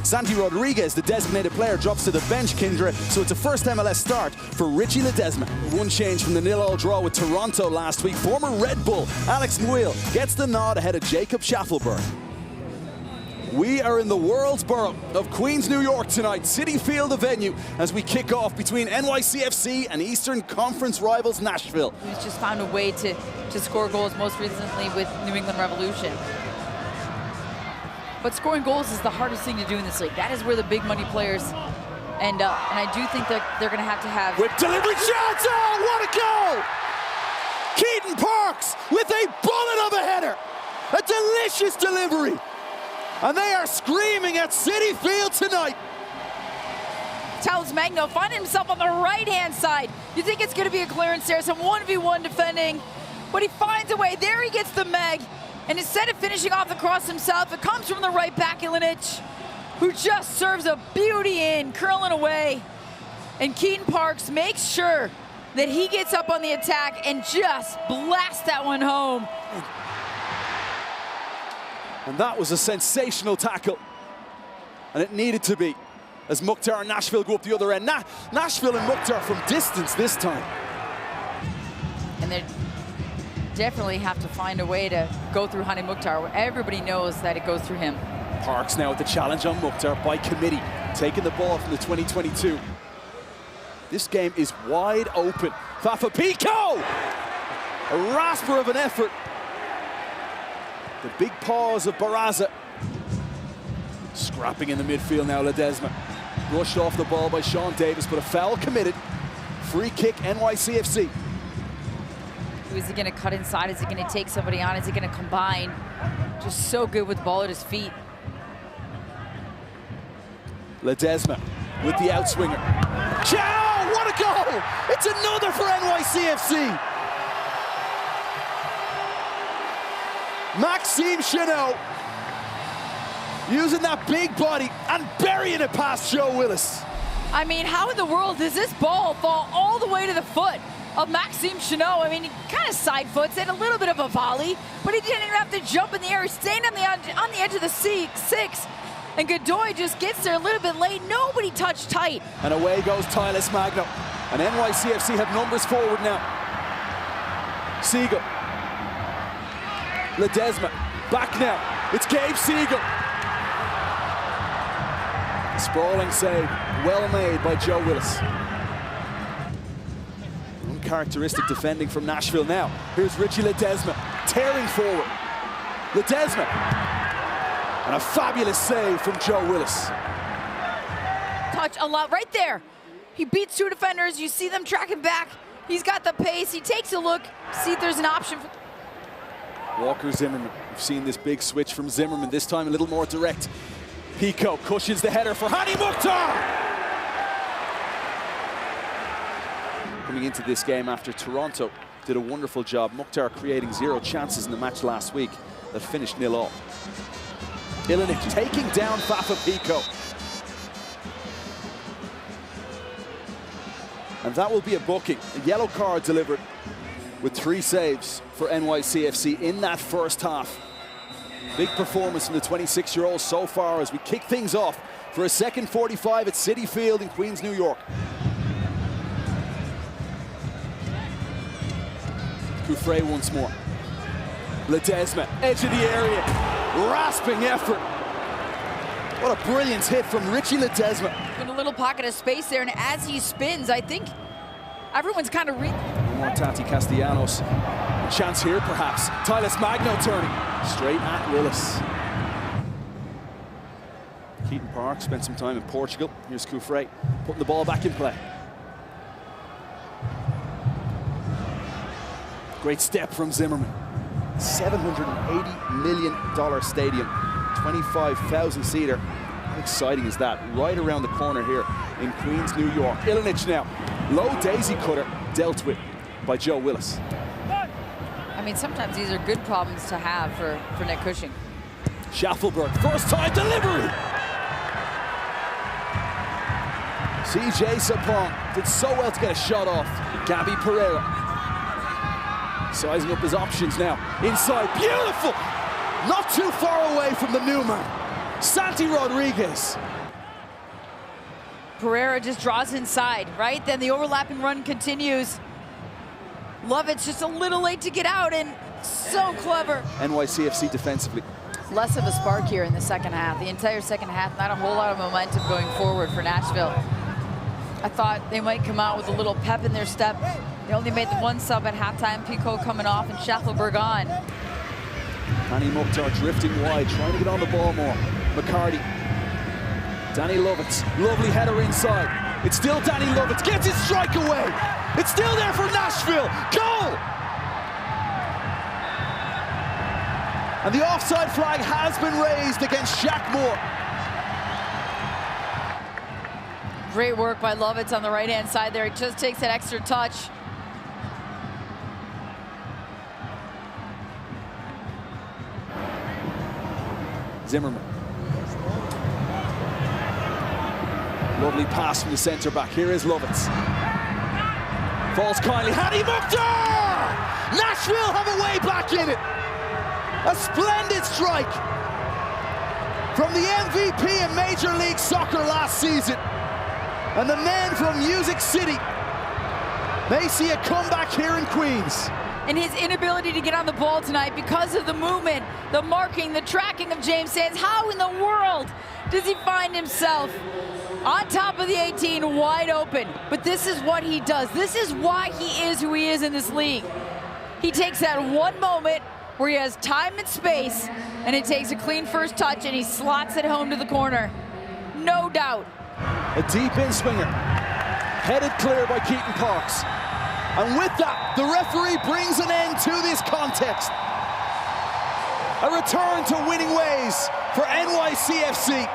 Santi Rodriguez, the designated player, drops to the bench, Kindra, so it's a first MLS start for Richie Ledesma. One change from the 0-0 draw with Toronto last week. Former Red Bull Alex Muil gets the nod ahead of Jacob Schaffelberg. We are in the world's borough of Queens, New York tonight. Citi Field, the venue, as we kick off between NYCFC and Eastern Conference rivals Nashville. He's just found a way to score goals, most recently with New England Revolution. But scoring goals is the hardest thing to do in this league. That is where the big money players end up. And I do think that they're going to have... With delivery shots! Oh, what a goal! Keaton Parks with a bullet of a header. A delicious delivery. And they are screaming at Citi Field tonight. Talles Magno finding himself on the right-hand side. You think it's going to be a clearance there, some 1v1 defending, but he finds a way. There he gets the Meg, and instead of finishing off the cross himself, it comes from the right back, Ilinic, who just serves a beauty in, curling away. And Keaton Parks makes sure that he gets up on the attack and just blasts that one home. And that was a sensational tackle. And it needed to be, as Mukhtar and Nashville go up the other end. Nashville and Mukhtar from distance this time. And they definitely have to find a way to go through Hani Mukhtar. Everybody knows that it goes through him. Parks now with the challenge on Mukhtar by committee, taking the ball from the 2022. This game is wide open. Fafa Pico! A rasper of an effort. The big paws of Barraza. Scrapping in the midfield now, Ledesma. Rushed off the ball by Sean Davis, but a foul committed. Free kick, NYCFC. Is he going to cut inside? Is he going to take somebody on? Is he going to combine? Just so good with the ball at his feet. Ledesma with the outswinger. Ciao! What a goal! It's another for NYCFC. Maxime Chanot using that big body and burying it past Joe Willis. I mean, how in the world does this ball fall all the way to the foot of Maxime Chanot? I mean, he kind of side foots it, a little bit of a volley, but he didn't even have to jump in the air. He's staying on the edge of the six, and Godoy just gets there a little bit late. Nobody touched tight. And away goes Talles Magno. And NYCFC have numbers forward now. Siegel. Ledesma, back now. It's Gabe Siegel. Sprawling save, well made by Joe Willis. Uncharacteristic defending from Nashville now. Here's Richie Ledesma, tearing forward. Ledesma, and a fabulous save from Joe Willis. Touch a lot right there. He beats two defenders. You see them tracking back. He's got the pace. He takes a look, see if there's an option. Walker Zimmerman. We've seen this big switch from Zimmerman, this time a little more direct. Pico cushions the header for Hani Mukhtar. Coming into this game after Toronto did a wonderful job. Mukhtar creating 0 chances in the match last week that finished 0-0. Ilinic taking down Fafa Pico. And that will be a booking. A yellow card delivered with 3 saves for NYCFC in that first half. Big performance from the 26-year-old so far as we kick things off for a second 45 at Citi Field in Queens, New York. Coufret once more. Ledesma, edge of the area, rasping effort. What a brilliant hit from Richie Ledesma. In a little pocket of space there, and as he spins, I think everyone's kind of more Tati Castellanos. Chance here, perhaps. Talles Magno turning straight at Willis. Keaton Park spent some time in Portugal. Here's Coufret putting the ball back in play. Great step from Zimmerman. $780 million stadium, 25,000 seater. How exciting is that? Right around the corner here in Queens, New York. Ilinic now, low daisy cutter dealt with by Joe Willis. I mean, sometimes these are good problems to have for Nick Cushing. Schaffelberg, first time delivery. CJ Sapong did so well to get a shot off. Gabby Pereira sizing up his options now. Inside, beautiful. Not too far away from the new man. Santi Rodriguez. Pereira just draws inside, right? Then the overlapping run continues. Lovitz just a little late to get out, and so clever. NYCFC defensively. Less of a spark here in the second half. The entire second half, not a whole lot of momentum going forward for Nashville. I thought they might come out with a little pep in their step. They only made the one sub at halftime, Pico coming off and Schaffelberg on. Manny Mukhtar drifting wide, trying to get on the ball more. McCarty. Danny Lovitz, lovely header inside. It's still Danny Lovitz, gets his strike away. It's still there for Nashville, goal! And the offside flag has been raised against Shaq Moore. Great work by Lovitz on the right-hand side there. He just takes that extra touch. Zimmerman. Lovely pass from the centre back. Here is Lovitz. Falls kindly. Hany Mukhtar! Nashville have a way back in it. A splendid strike from the MVP in Major League Soccer last season. And the men from Music City may see a comeback here in Queens. And his inability to get on the ball tonight because of the movement, the marking, the tracking of James Sands. How in the world does he find himself on top of the 18, wide open? But this is what he does. This is why he is who he is in this league. He takes that one moment where he has time and space, and he takes a clean first touch and he slots it home to the corner. No doubt. A deep in swinger, headed clear by Keaton Parks. And with that, the referee brings an end to this contest. A return to winning ways for NYCFC.